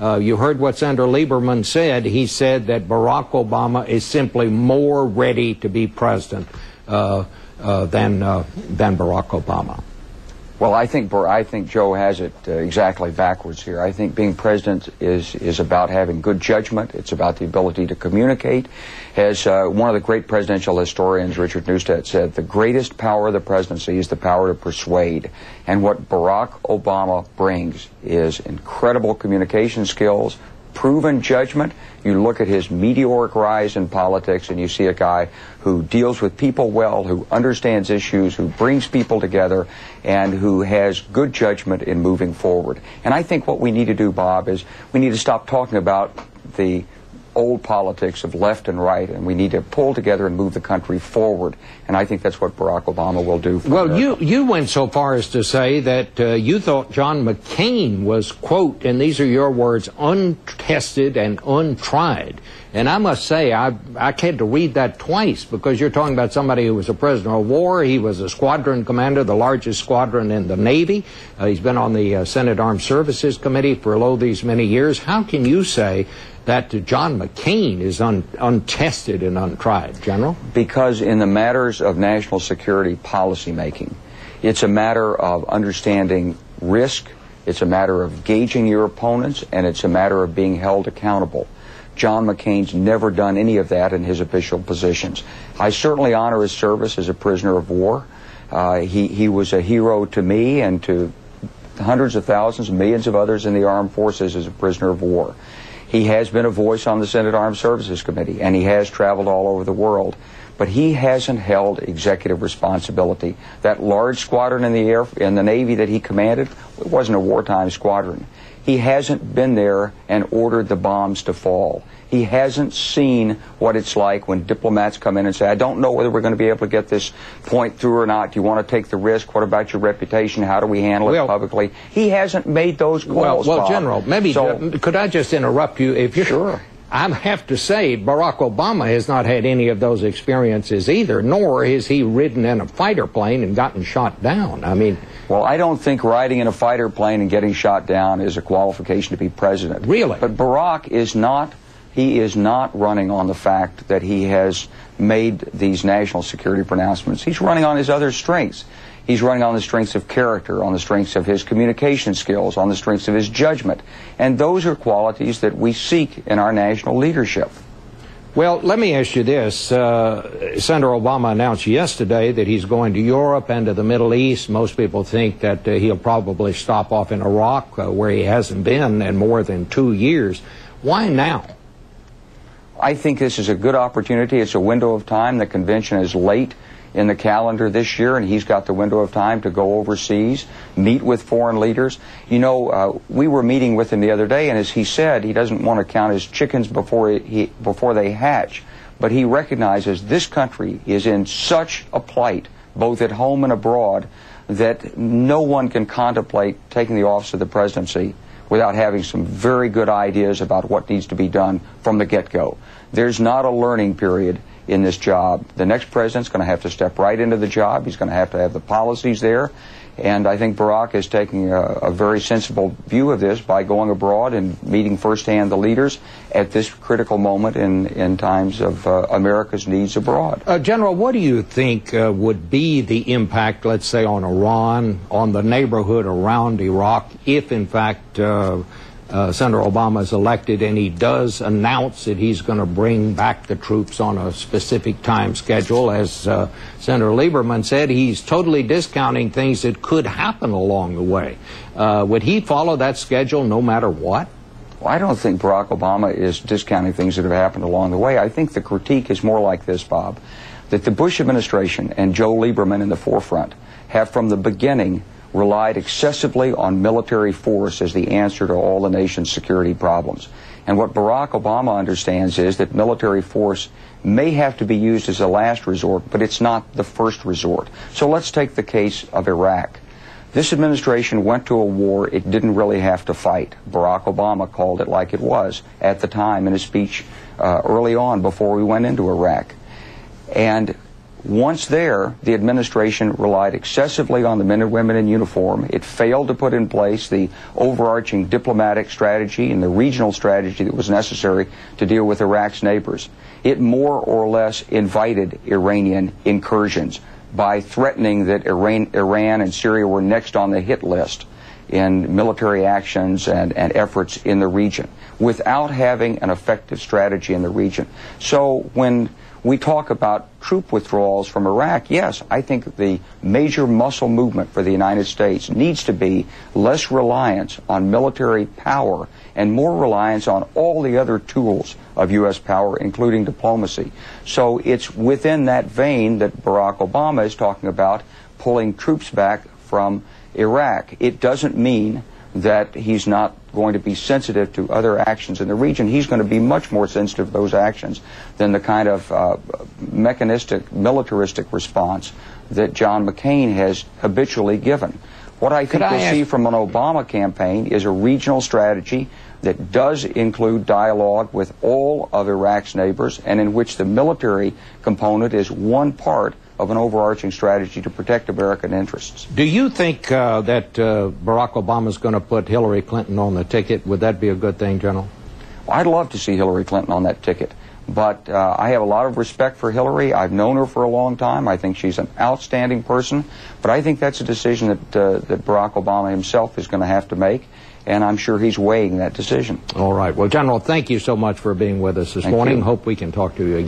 You heard what Senator Lieberman said. He said that Barack Obama is simply more ready to be president than Barack Obama. Well, I think Joe has it exactly backwards here. I think being president is about having good judgment. It's about the ability to communicate. As one of the great presidential historians, Richard Neustadt, said, the greatest power of the presidency is the power to persuade. And what Barack Obama brings is incredible communication skills, proven judgment. You look at his meteoric rise in politics and you see a guy who deals with people well, who understands issues, who brings people together, and who has good judgment in moving forward. And I think what we need to do, Bob, is we need to stop talking about the old politics of left and right, and we need to pull together and move the country forward. And I think that's what Barack Obama will do. Well, you went so far as to say that you thought John McCain was, quote, and these are your words, untested and untried. And I must say, I had to read that twice, because you're talking about somebody who was a prisoner of war. He was a squadron commander, the largest squadron in the Navy. He's been on the Senate Armed Services Committee for these many years. How can you say that John McCain is untested and untried, General? Because in the matters of national security policy making, it's a matter of understanding risk, it's a matter of gauging your opponents, and it's a matter of being held accountable. John McCain's never done any of that in his official positions. I certainly honor his service as a prisoner of war. He was a hero to me and to hundreds of thousands, millions of others in the armed forces as a prisoner of war. He has been a voice on the Senate Armed Services Committee, and he has traveled all over the world. But he hasn't held executive responsibility. That large squadron in the Navy that he commanded, it wasn't a wartime squadron. He hasn't been there and ordered the bombs to fall. He hasn't seen what it's like when diplomats come in and say, I don't know whether we're going to be able to get this point through or not. Do you want to take the risk? What about your reputation? How do we handle it publicly? He hasn't made those calls, Well, Bob. General, maybe, could I just interrupt you? If you're, sure. I have to say, Barack Obama has not had any of those experiences either, nor has he ridden in a fighter plane and gotten shot down. I mean... Well, I don't think riding in a fighter plane and getting shot down is a qualification to be president. Really? But Barack is not... He is not running on the fact that he has made these national security pronouncements. He's running on his other strengths. He's running on the strengths of character, on the strengths of his communication skills, on the strengths of his judgment. And those are qualities that we seek in our national leadership. Well, let me ask you this. Senator Obama announced yesterday that he's going to Europe and to the Middle East. Most people think that he'll probably stop off in Iraq, where he hasn't been in more than 2 years. Why now? I think this is a good opportunity. It's a window of time. The convention is late in the calendar this year, and he's got the window of time to go overseas, meet with foreign leaders. You know, we were meeting with him the other day, and as he said, he doesn't want to count his chickens before they hatch. But he recognizes this country is in such a plight, both at home and abroad, that no one can contemplate taking the office of the presidency without having some very good ideas about what needs to be done from the get-go. There's not a learning period in this job. The next president's going to have to step right into the job. He's going to have the policies there. And I think Barack is taking a very sensible view of this by going abroad and meeting firsthand the leaders at this critical moment in times of America's needs abroad. General, what do you think would be the impact, let's say, on Iran, on the neighborhood around Iraq, if, in fact, Senator Obama is elected and he does announce that he's going to bring back the troops on a specific time schedule? As Senator Lieberman said, he's totally discounting things that could happen along the way. Would he follow that schedule no matter what? Well, I don't think Barack Obama is discounting things that have happened along the way. I think the critique is more like this, Bob, that the Bush administration and Joe Lieberman in the forefront have from the beginning relied excessively on military force as the answer to all the nation's security problems. And what Barack Obama understands is that military force may have to be used as a last resort, but it's not the first resort. So let's take the case of Iraq. This administration went to a war it didn't really have to fight. Barack Obama called it like it was at the time in his speech early on before we went into Iraq. And Once there, the administration relied excessively on the men and women in uniform. It failed to put in place the overarching diplomatic strategy and the regional strategy that was necessary to deal with Iraq's neighbors. It more or less invited Iranian incursions by threatening that Iran and Syria were next on the hit list in military actions and efforts in the region, without having an effective strategy in the region. So when we talk about troop withdrawals from Iraq, yes, I think the major muscle movement for the United States needs to be less reliance on military power and more reliance on all the other tools of U.S. power, including diplomacy. So it's within that vein that Barack Obama is talking about pulling troops back from Iraq. It doesn't mean that he's not going to be sensitive to other actions in the region. He's going to be much more sensitive to those actions than the kind of mechanistic, militaristic response that John McCain has habitually given. What I think we'll see from an Obama campaign is a regional strategy that does include dialogue with all of Iraq's neighbors, and in which the military component is one part of an overarching strategy to protect American interests. Do you think that Barack Obama is going to put Hillary Clinton on the ticket? Would that be a good thing, General? Well, I'd love to see Hillary Clinton on that ticket, but I have a lot of respect for Hillary. I've known her for a long time. I think she's an outstanding person, but I think that's a decision that Barack Obama himself is going to have to make, and I'm sure he's weighing that decision. All right. Well, General, thank you so much for being with us this morning. Hope we can talk to you again.